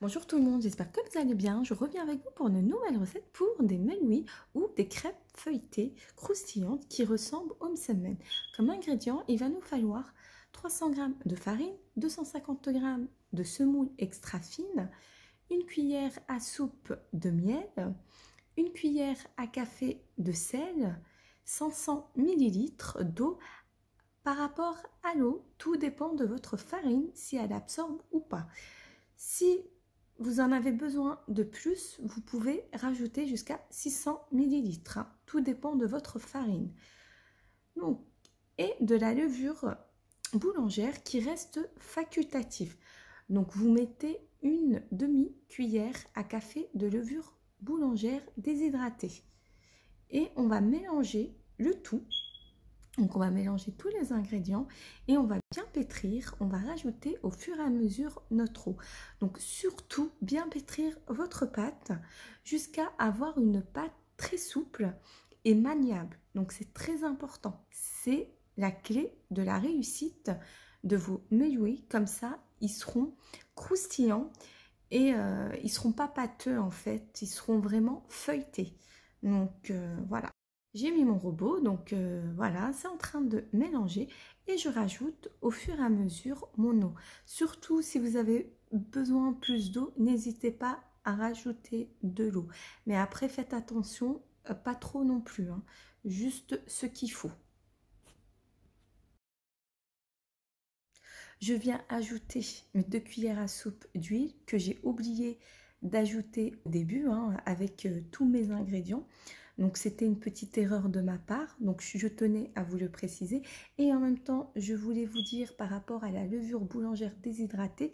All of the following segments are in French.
Bonjour tout le monde, j'espère que vous allez bien. Je reviens avec vous pour une nouvelle recette pour des melouis ou des crêpes feuilletées croustillantes qui ressemblent au msemen. Comme ingrédient, il va nous falloir 300 g de farine, 250 g de semoule extra fine, une cuillère à soupe de miel, une cuillère à café de sel, 500 ml d'eau. Par rapport à l'eau, tout dépend de votre farine, si elle absorbe ou pas. Si vous en avez besoin de plus, vous pouvez rajouter jusqu'à 600 ml. Tout dépend de votre farine. Donc, et de la levure boulangère qui reste facultative. Donc, vous mettez une demi-cuillère à café de levure boulangère déshydratée. Et on va mélanger le tout. Donc on va mélanger tous les ingrédients et on va bien pétrir. On va rajouter au fur et à mesure notre eau. Donc surtout bien pétrir votre pâte jusqu'à avoir une pâte très souple et maniable. Donc c'est très important. C'est la clé de la réussite de vos melouis. Comme ça, ils seront croustillants et ils ne seront pas pâteux en fait. Ils seront vraiment feuilletés. Donc voilà. J'ai mis mon robot, donc voilà, c'est en train de mélanger et je rajoute au fur et à mesure mon eau. Surtout si vous avez besoin plus d'eau, n'hésitez pas à rajouter de l'eau. Mais après, faites attention, pas trop non plus, hein, juste ce qu'il faut. Je viens ajouter mes 2 cuillères à soupe d'huile que j'ai oublié d'ajouter au début avec tous mes ingrédients. Donc c'était une petite erreur de ma part, donc je tenais à vous le préciser. Et en même temps, je voulais vous dire par rapport à la levure boulangère déshydratée,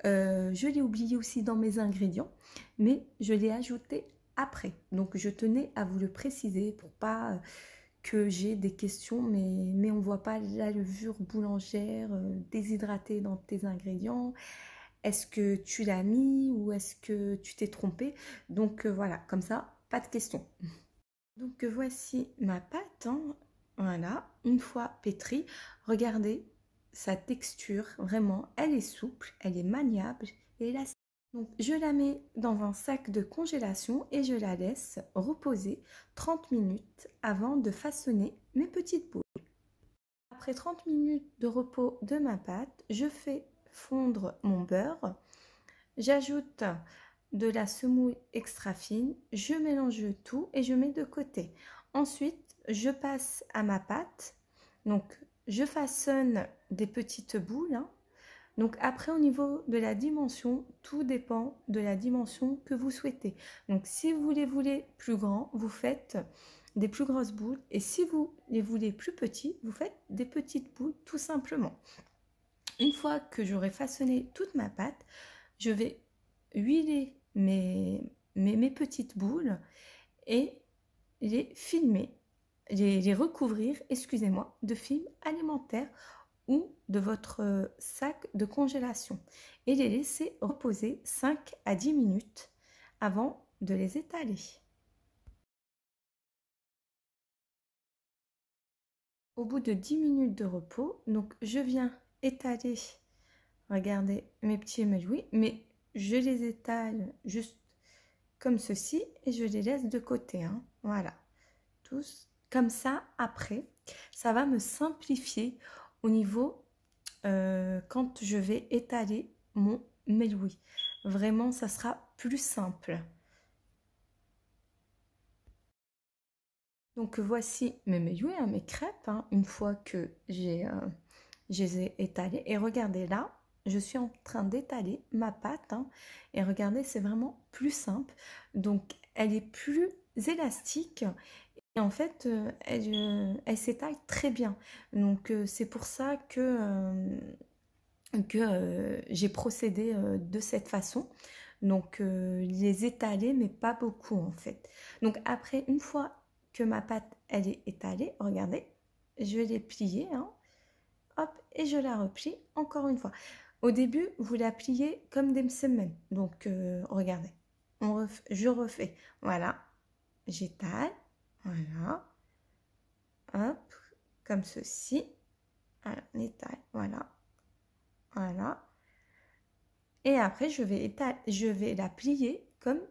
je l'ai oublié aussi dans mes ingrédients, mais je l'ai ajouté après. Donc je tenais à vous le préciser pour pas que j'ai des questions, mais on ne voit pas la levure boulangère déshydratée dans tes ingrédients. Est-ce que tu l'as mis ou est-ce que tu t'es trompé? Donc voilà, comme ça, pas de questions. Donc voici ma pâte, hein. Voilà, une fois pétrie, regardez sa texture, vraiment, elle est souple, elle est maniable et élastique. Donc je la mets dans un sac de congélation et je la laisse reposer 30 minutes avant de façonner mes petites boules. Après 30 minutes de repos de ma pâte, je fais fondre mon beurre, j'ajoute de la semoule extra fine, je mélange tout et je mets de côté. Ensuite, je passe à ma pâte. Donc, je façonne des petites boules. Donc, après, au niveau de la dimension, tout dépend de la dimension que vous souhaitez. Donc, si vous les voulez plus grands, vous faites des plus grosses boules. Et si vous les voulez plus petits, vous faites des petites boules tout simplement. Une fois que j'aurai façonné toute ma pâte, je vais huiler mes petites boules et les filmer, les recouvrir, excusez-moi, de film alimentaire ou de votre sac de congélation et les laisser reposer 5 à 10 minutes avant de les étaler. Au bout de 10 minutes de repos, donc je viens étaler, regardez mes petits melouis, mais je les étale juste comme ceci et je les laisse de côté, hein. Voilà, tous comme ça. Après, ça va me simplifier au niveau quand je vais étaler mon meloui. Vraiment, ça sera plus simple. Donc voici mes melouis, hein, mes crêpes, hein, une fois que je les ai étalées. Et regardez là, je suis en train d'étaler ma pâte, hein, et regardez, c'est vraiment plus simple. Donc elle est plus élastique et en fait elle s'étale très bien. Donc c'est pour ça que j'ai procédé de cette façon. Donc les étaler, mais pas beaucoup en fait. Donc après, une fois que ma pâte elle est étalée, regardez, je l'ai pliée, hein, hop, et je la replie encore une fois. Au début, vous la pliez comme des semaines. Donc regardez, je refais, voilà, j'étale, voilà, hop, comme ceci, voilà, on étale, voilà, voilà. Et après, je vais la plier comme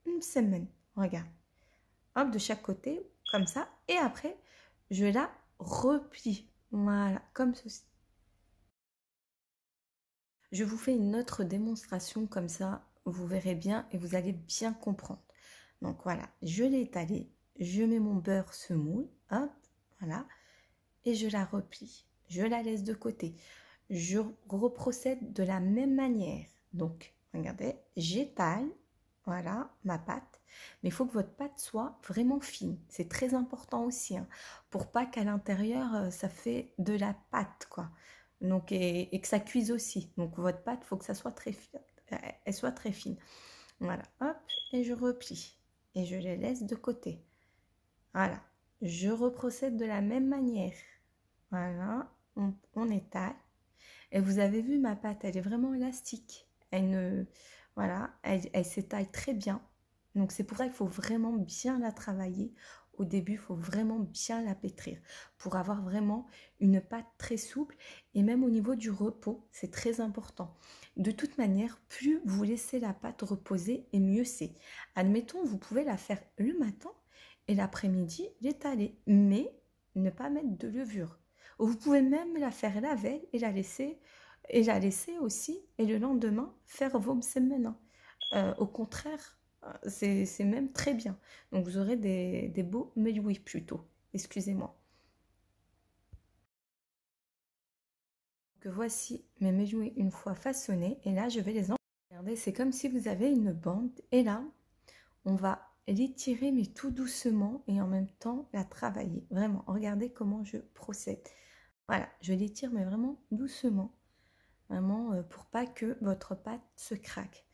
une semaine. Regarde. Hop, de chaque côté, comme ça. Et après, je la replie. Voilà, comme ceci. Je vous fais une autre démonstration comme ça, vous verrez bien et vous allez bien comprendre. Donc voilà, je l'ai étalée, je mets mon beurre semoule, hop, voilà, et je la replie. Je la laisse de côté. Je reprocède de la même manière. Donc, regardez, j'étale, voilà, ma pâte. Mais il faut que votre pâte soit vraiment fine. C'est très important aussi, hein, pour pas qu'à l'intérieur, ça fait de la pâte, quoi. Donc, et que ça cuise aussi. Donc, votre pâte, il faut que ça soit très fine. Elle soit très fine. Voilà, hop, et je replie. Et je les laisse de côté. Voilà, je reprocède de la même manière. Voilà, on étale. Et vous avez vu ma pâte, elle est vraiment élastique. Voilà, elle s'étale très bien. Donc c'est pour ça qu'il faut vraiment bien la travailler. Au début, il faut vraiment bien la pétrir pour avoir vraiment une pâte très souple. Et même au niveau du repos, c'est très important. De toute manière, plus vous laissez la pâte reposer, et mieux c'est. Admettons, vous pouvez la faire le matin et l'après-midi, l'étaler. Mais ne pas mettre de levure. Vous pouvez même la faire la veille et la laisser aussi, et le lendemain, faire vos semaines. Au contraire, c'est même très bien. Donc, vous aurez des beaux méouis plutôt. Excusez-moi. Donc, voici mes méouis une fois façonnés. Et là, je vais les regarder. C'est comme si vous avez une bande. Et là, on va l'étirer, mais tout doucement. Et en même temps, la travailler. Vraiment, regardez comment je procède. Voilà, je l'étire, mais vraiment doucement. Vraiment, pour pas que votre pâte se craque.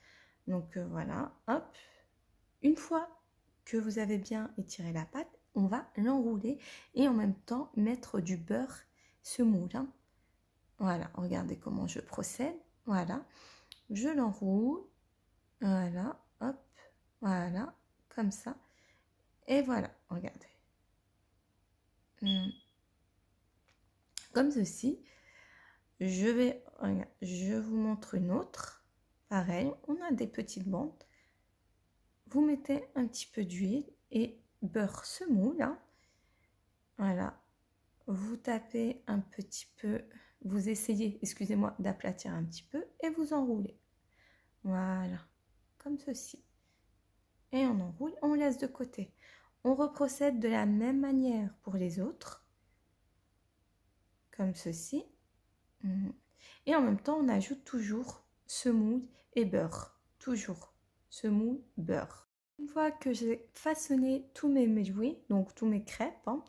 Donc voilà, hop. Une fois que vous avez bien étiré la pâte, on va l'enrouler et en même temps mettre du beurre semoule. Hein. Voilà, regardez comment je procède. Voilà, je l'enroule. Voilà, hop, voilà, comme ça. Et voilà, regardez. Comme ceci. Je vous montre une autre. Pareil, on a des petites bandes. Vous mettez un petit peu d'huile et beurre semoule. Hein. Voilà. Vous tapez un petit peu, vous essayez, excusez-moi, d'aplatir un petit peu et vous enroulez. Voilà. Comme ceci. Et on enroule, on laisse de côté. On reprocède de la même manière pour les autres. Comme ceci. Et en même temps, on ajoute toujours semoule et beurre. Toujours semoule, beurre. Une fois que j'ai façonné tous mes méouis, donc tous mes crêpes, hein,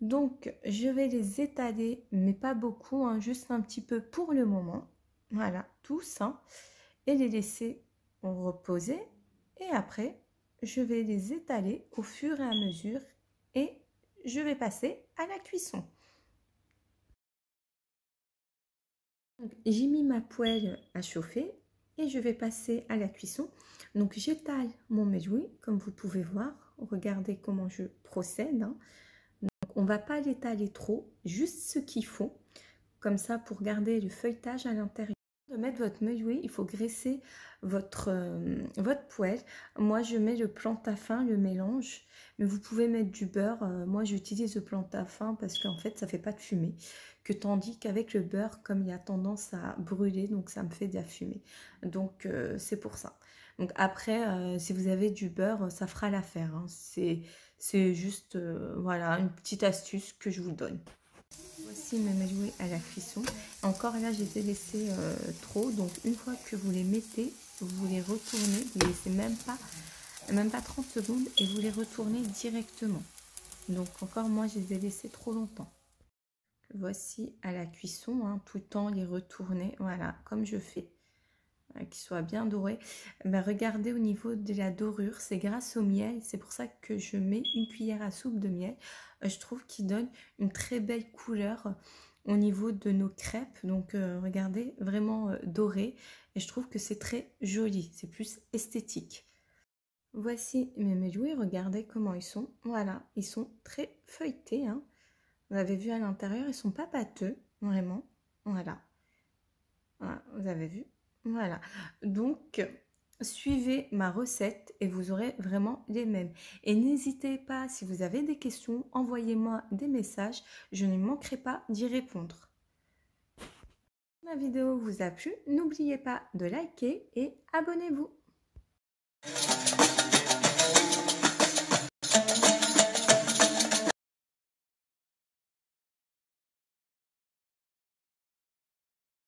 donc je vais les étaler, mais pas beaucoup, hein, juste un petit peu pour le moment. Voilà, tous, hein, et les laisser reposer. Et après, je vais les étaler au fur et à mesure et je vais passer à la cuisson. J'ai mis ma poêle à chauffer et je vais passer à la cuisson. Donc j'étale mon méchoui, comme vous pouvez voir. Regardez comment je procède. Hein. Donc, on ne va pas l'étaler trop, juste ce qu'il faut. Comme ça, pour garder le feuilletage à l'intérieur. De mettre votre méchoui, il faut graisser votre poêle. Moi, je mets le plantain-fin, le mélange. Mais vous pouvez mettre du beurre. Moi, j'utilise le plantain-fin parce qu'en fait, ça ne fait pas de fumée. Tandis qu'avec le beurre, comme il a tendance à brûler, donc ça me fait de la fumée. Donc, c'est pour ça. Donc après, si vous avez du beurre, ça fera l'affaire. Hein. C'est juste, voilà, une petite astuce que je vous donne. Voici mes méouis à la cuisson. Encore là, je les ai laissés trop. Donc, une fois que vous les mettez, vous les retournez. Vous ne laissez même pas 30 secondes et vous les retournez directement. Donc, encore moi, je les ai laissés trop longtemps. Voici à la cuisson, hein, tout le temps les retourner, voilà, comme je fais, qu'ils soient bien dorés. Ben, regardez au niveau de la dorure, c'est grâce au miel, c'est pour ça que je mets une cuillère à soupe de miel. Je trouve qu'il donne une très belle couleur au niveau de nos crêpes, donc regardez, vraiment doré, et je trouve que c'est très joli, c'est plus esthétique. Voici mes méouis, regardez comment ils sont, voilà, ils sont très feuilletés, hein. Vous avez vu à l'intérieur, ils sont pas pâteux, vraiment. Voilà. Voilà, vous avez vu. Voilà, donc suivez ma recette et vous aurez vraiment les mêmes. Et n'hésitez pas, si vous avez des questions, envoyez-moi des messages, je ne manquerai pas d'y répondre. Si la vidéo vous a plu, n'oubliez pas de liker et abonnez-vous.